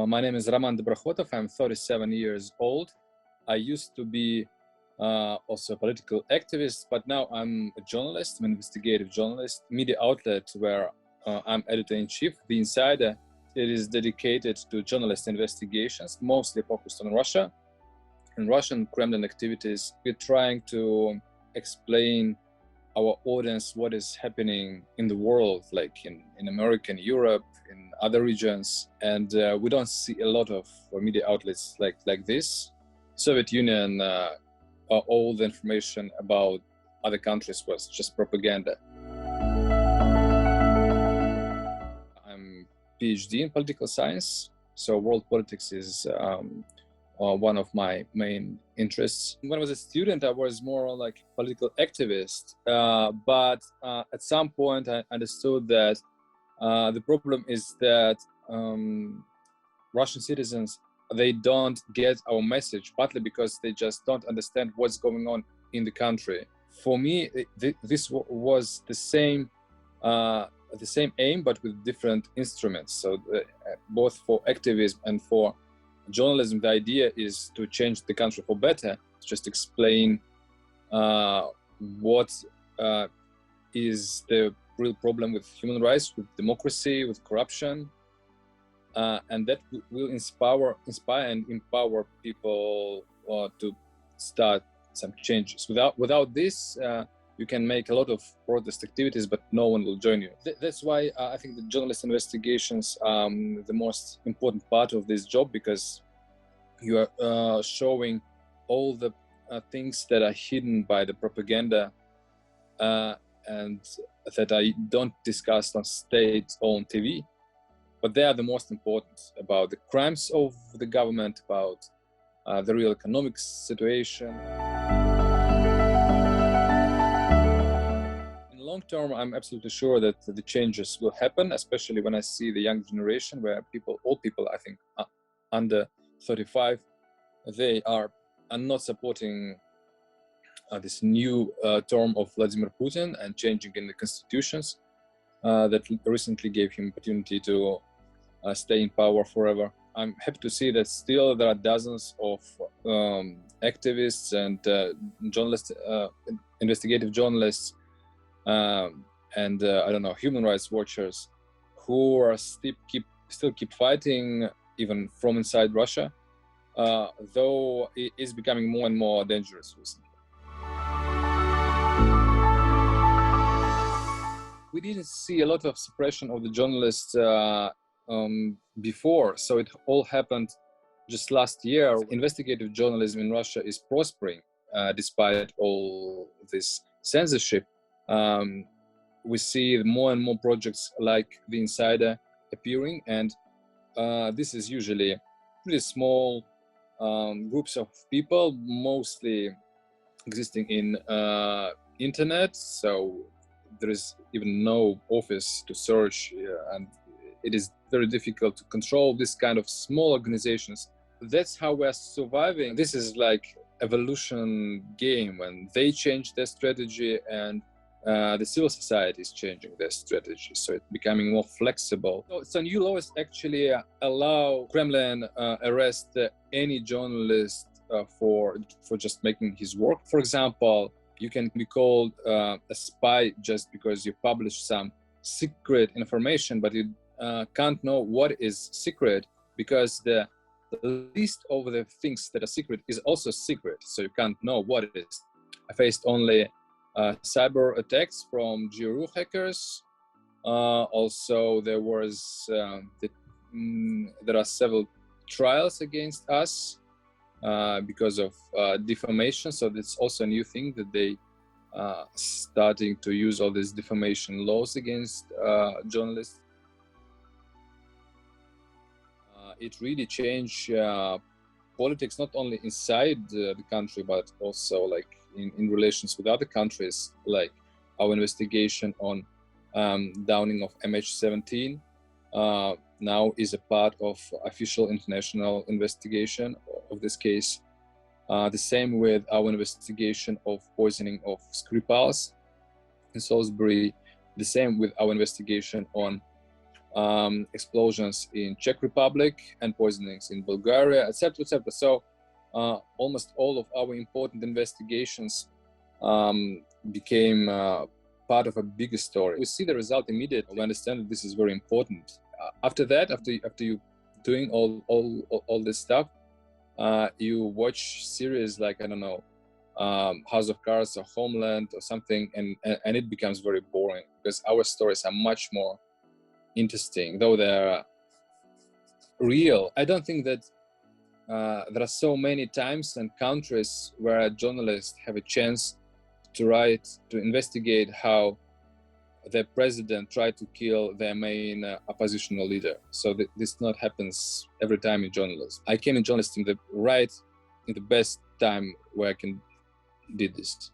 My name is Dobrokhotov. I'm 37 years old. I used to be also a political activist, but now I'm a journalist, I'm an investigative journalist, media outlet where I'm editor-in-chief. The Insider, it is dedicated to journalist investigations, mostly focused on Russia and Russian Kremlin activities. We're trying to explain our audience what is happening in the world, like in America, in Europe, in other regions. And we don't see a lot of media outlets like this. Soviet Union, all the information about other countries was just propaganda. I'm PhD in political science, so world politics is one of my main interests. When I was a student, I was more like a political activist, but at some point I understood that the problem is that Russian citizens, they don't get our message, partly because they just don't understand what's going on in the country. For me, this was the same aim, but with different instruments. So both for activism and for journalism, the idea is to change the country for better, just explain what is the real problem with human rights, with democracy, with corruption, and that will inspire and empower people to start some changes. Without this, you can make a lot of protest activities, but no one will join you. That's why I think the journalist investigations are the most important part of this job, because you are showing all the things that are hidden by the propaganda and that I don't discuss on state-owned TV, but they are the most important, about the crimes of the government, about the real economic situation. Long term, I'm absolutely sure that the changes will happen, especially when I see the young generation, where all people, I think, under 35, they are not supporting this new term of Vladimir Putin and changing in the constitutions that recently gave him opportunity to stay in power forever. I'm happy to see that still there are dozens of activists and journalists, investigative journalists, and I don't know, human rights watchers who are still keep fighting, even from inside Russia, though it is becoming more and more dangerous recently. We didn't see a lot of suppression of the journalists before, so it all happened just last year. Investigative journalism in Russia is prospering despite all this censorship. We see more and more projects like The Insider appearing, and this is usually pretty small groups of people, mostly existing in internet, so there is even no office to search, and it is very difficult to control this kind of small organizations. That's how we're surviving. This is like evolution game, when they change their strategy and the civil society is changing their strategy, so it's becoming more flexible. So new laws actually allow Kremlin arrest any journalist for just making his work. For example, you can be called a spy just because you publish some secret information, but you can't know what is secret, because the list of the things that are secret is also secret, so you can't know what it is. I faced only cyber attacks from GRU hackers. Also, there are several trials against us because of defamation. So that's also a new thing, that they starting to use all these defamation laws against journalists. It really changed politics, not only inside the country, but also like in relations with other countries, like our investigation on downing of MH17 now is a part of official international investigation of this case. The same with our investigation of poisoning of Skripals in Salisbury. The same with our investigation on explosions in Czech Republic and poisonings in Bulgaria, etc., etc. So almost all of our important investigations became part of a bigger story. We see the result immediately. We understand that this is very important. After that, after you doing all this stuff, you watch series like, I don't know, House of Cards or Homeland or something, and it becomes very boring because our stories are much more interesting, though they're real. I don't think that there are so many times and countries where journalists have a chance to investigate how the president tried to kill their main oppositional leader. So this not happens every time in journalism. I came in journalism in the best time where I did this.